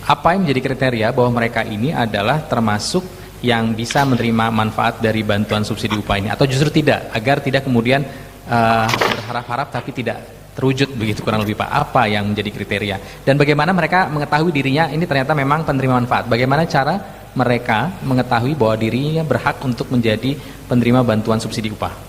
Apa yang menjadi kriteria bahwa mereka ini adalah termasuk yang bisa menerima manfaat dari bantuan subsidi upah ini, atau justru tidak, agar tidak kemudian berharap-harap tapi tidak terwujud, begitu kurang lebih Pak? Apa yang menjadi kriteria dan bagaimana mereka mengetahui dirinya ini ternyata memang penerima manfaat? Bagaimana cara mereka mengetahui bahwa dirinya berhak untuk menjadi penerima bantuan subsidi upah?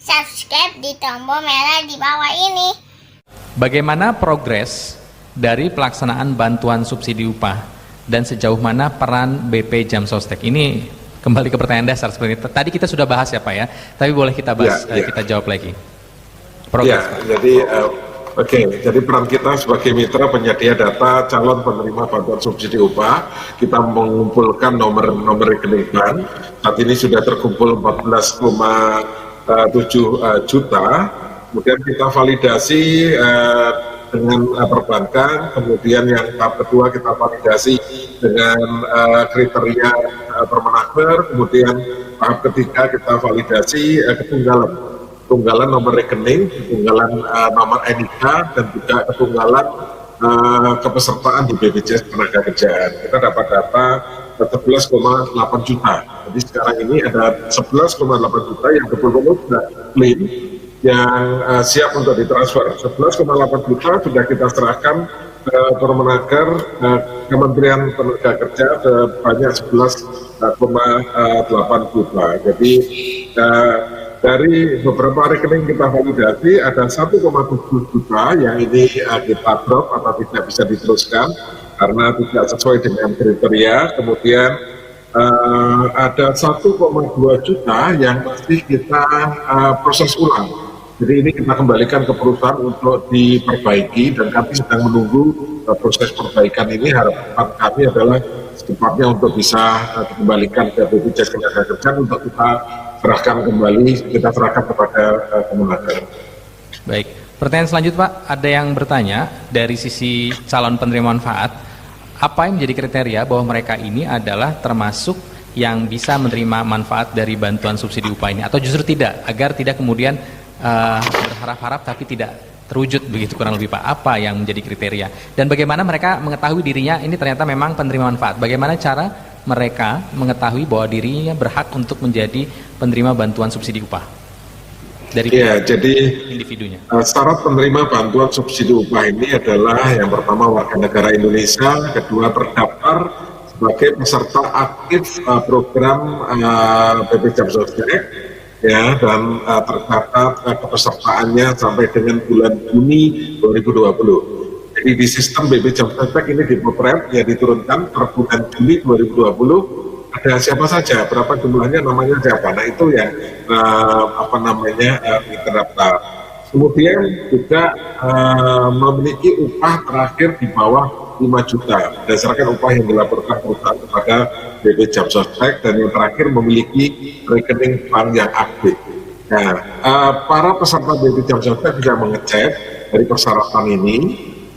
Subscribe di tombol merah di bawah ini. Bagaimana progres dari pelaksanaan bantuan subsidi upah dan sejauh mana peran BP Jam Sostek? Ini kembali ke pertanyaan dasar seperti itu. Tadi kita sudah bahas ya Pak ya, tapi boleh kita bahas, kita jawab lagi. Progres, jadi jadi peran kita sebagai mitra penyedia data calon penerima bantuan subsidi upah, kita mengumpulkan nomor rekening bank. Saat ini sudah terkumpul 14,7 juta. Kemudian kita validasi dengan perbankan, kemudian yang tahap kedua kita validasi dengan kriteria Permenaker, kemudian tahap ketiga kita validasi ketunggalan nomor rekening, ketunggalan nomor NIK, dan juga ketunggalan kepesertaan di BPJS Ketenagakerjaan. Kita dapat data 11,8 juta. Jadi sekarang ini ada 11,8 juta yang betul-betul sudah clean, yang siap untuk ditransfer. 11,8 juta sudah kita serahkan ke Permenaker, Kementerian Tenaga Kerja sebanyak 11,8 juta. Jadi dari beberapa rekening kita validasi ada 1,7 juta yang ini kita drop atau tidak bisa diteruskan karena tidak sesuai dengan kriteria. Kemudian ada 1,2 juta yang masih kita proses ulang. Jadi ini kita kembalikan ke perusahaan untuk diperbaiki, dan kami sedang menunggu proses perbaikan ini. Harapan kami adalah secepatnya untuk bisa dikembalikan ke BPJS Ketenagakerjaan untuk kita serahkan kembali, kita serahkan kepada Kemenaker. Baik, pertanyaan selanjutnya Pak, ada yang bertanya dari sisi calon penerima manfaat, apa yang menjadi kriteria bahwa mereka ini adalah termasuk yang bisa menerima manfaat dari bantuan subsidi upah ini, atau justru tidak, agar tidak kemudian berharap-harap tapi tidak terwujud, begitu kurang lebih Pak? Apa yang menjadi kriteria dan bagaimana mereka mengetahui dirinya ini ternyata memang penerima manfaat? Bagaimana cara mereka mengetahui bahwa dirinya berhak untuk menjadi penerima bantuan subsidi upah dari jadi individunya? Syarat penerima bantuan subsidi upah ini adalah yang pertama warga negara Indonesia, kedua terdaftar sebagai peserta aktif program BP Jam Sostek, ya, dan tercatat kepesertaannya sampai dengan bulan Juni 2020. Jadi di sistem BP Jam Sostek ini dipotret, ya, diturunkan per bulan Juli 2020 ada siapa saja, berapa jumlahnya, namanya siapa. Nah itu yang terdaftar. Kemudian juga memiliki upah terakhir di bawah 5 juta berdasarkan upah yang dilaporkan perusahaan kepada BP Jam Sostek, dan yang terakhir memiliki rekening bank yang aktif. Nah, para peserta BP Jam Sostek bisa mengecek dari persyaratan ini,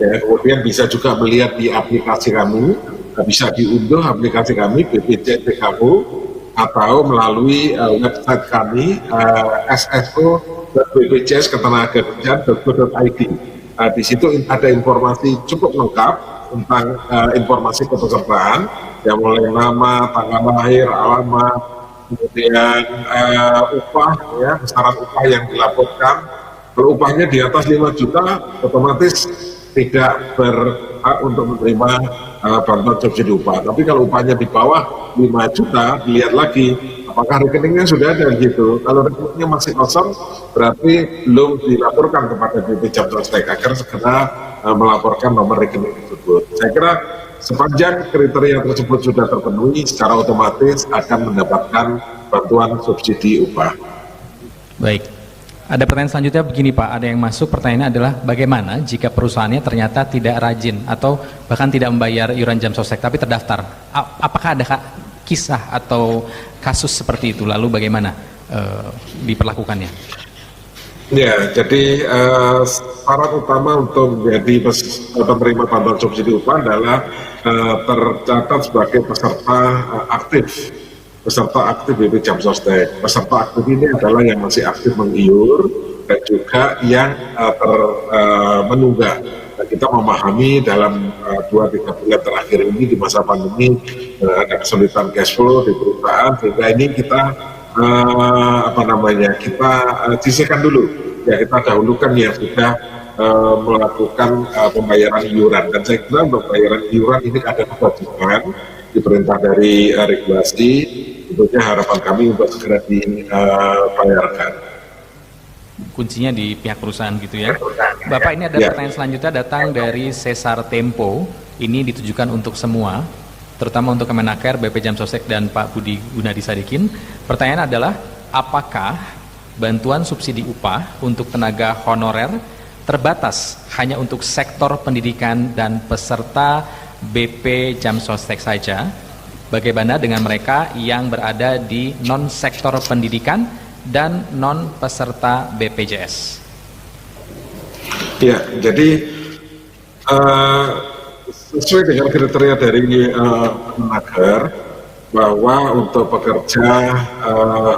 ya, kemudian bisa juga melihat di aplikasi kami, bisa diunduh aplikasi kami BPJS PKU, atau melalui website kami sso.bpjsketenagakerjaan.go.id. Di situ ada informasi cukup lengkap tentang informasi kepesertaan, yang mulai nama, tanggal lahir, alamat, kemudian upah, ya, besaran upah yang dilaporkan. Kalau upahnya di atas 5 juta, otomatis tidak berhak untuk menerima bantuan subsidi upah. Tapi kalau upahnya di bawah 5 juta, dilihat lagi apakah rekeningnya sudah ada gitu. Kalau rekeningnya masih kosong, berarti belum dilaporkan kepada BP Jam Sostek agar segera melaporkan nomor rekening tersebut. Saya kira sepanjang kriteria tersebut sudah terpenuhi, secara otomatis akan mendapatkan bantuan subsidi upah. Baik. Ada pertanyaan selanjutnya begini Pak, ada yang masuk, pertanyaannya adalah bagaimana jika perusahaannya ternyata tidak rajin atau bahkan tidak membayar iuran Jam Sostek tapi terdaftar? Apakah ada kisah atau kasus seperti itu, lalu bagaimana diperlakukannya? Ya, jadi syarat utama untuk menjadi penerima bantuan subsidi upah adalah tercatat sebagai peserta aktif peserta aktif BP Jam Sostek. Peserta aktif ini adalah yang masih aktif mengiur dan juga yang menunggak. Nah, kita memahami dalam 2-3 bulan terakhir ini di masa pandemi ada kesulitan cash flow di perusahaan, sehingga ini kita kita sisihkan dulu. Ya, kita dahulukan yang sudah melakukan pembayaran iuran, dan saya kira pembayaran iuran ini ada kewajiban di perintah dari regulasi, tentunya harapan kami untuk segera dibayarkan. Kuncinya di pihak perusahaan gitu ya. Bapak, ini ada pertanyaan selanjutnya datang dari Cesar Tempo. Ini ditujukan untuk semua, terutama untuk Kemenaker, BP Jam Sostek dan Pak Budi Gunadisadikin. Pertanyaan adalah, apakah bantuan subsidi upah untuk tenaga honorer terbatas hanya untuk sektor pendidikan dan peserta BP Jam Sostek saja? Bagaimana dengan mereka yang berada di non-sektor pendidikan dan non-peserta BPJS? Ya, jadi sesuai dengan kriteria dari Kemenaker, bahwa untuk pekerja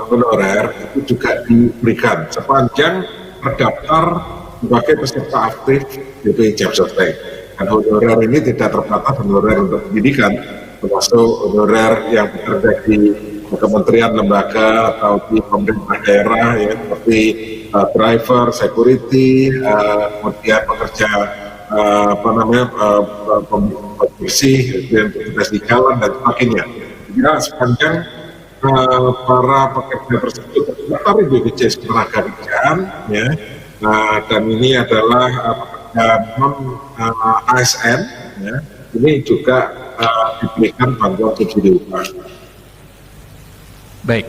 honorer itu juga diberikan sepanjang terdaftar sebagai peserta aktif BP Jam Sostek. Dan honorer ini tidak terbatas honorer untuk pendidikan, termasuk honorer yang bekerja di kementerian, lembaga, atau di pemerintah daerah, ya, seperti driver, security, kemudian pekerja bersih, kemudian petugas di jalan dan sebagainya. Jadi sepanjang para pekerja tersebut terdaftar di BPJS Ketenagakerjaan, ya, dan ini adalah pekerja non ASN, ya, ini juga diberikan bantuan subsidi upah. Baik,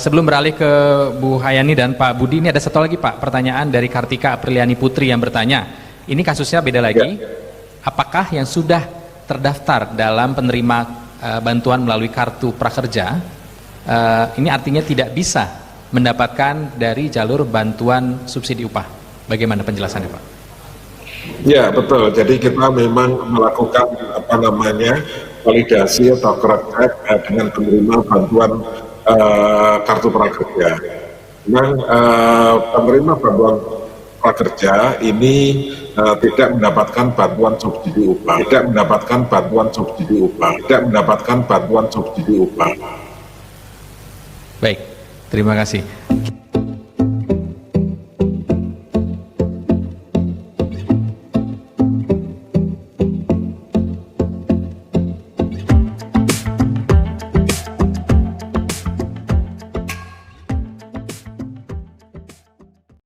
sebelum beralih ke Bu Hayani dan Pak Budi, ini ada satu lagi Pak, pertanyaan dari Kartika Apriliani Putri yang bertanya, ini kasusnya beda lagi, apakah yang sudah terdaftar dalam penerima bantuan melalui kartu prakerja, ini artinya tidak bisa mendapatkan dari jalur bantuan subsidi upah? Bagaimana penjelasannya Pak? Ya, betul, jadi kita memang melakukan validasi atau cross check dengan penerima bantuan kartu prakerja. Memang penerima bantuan prakerja ini tidak mendapatkan bantuan subsidi upah, Baik, terima kasih.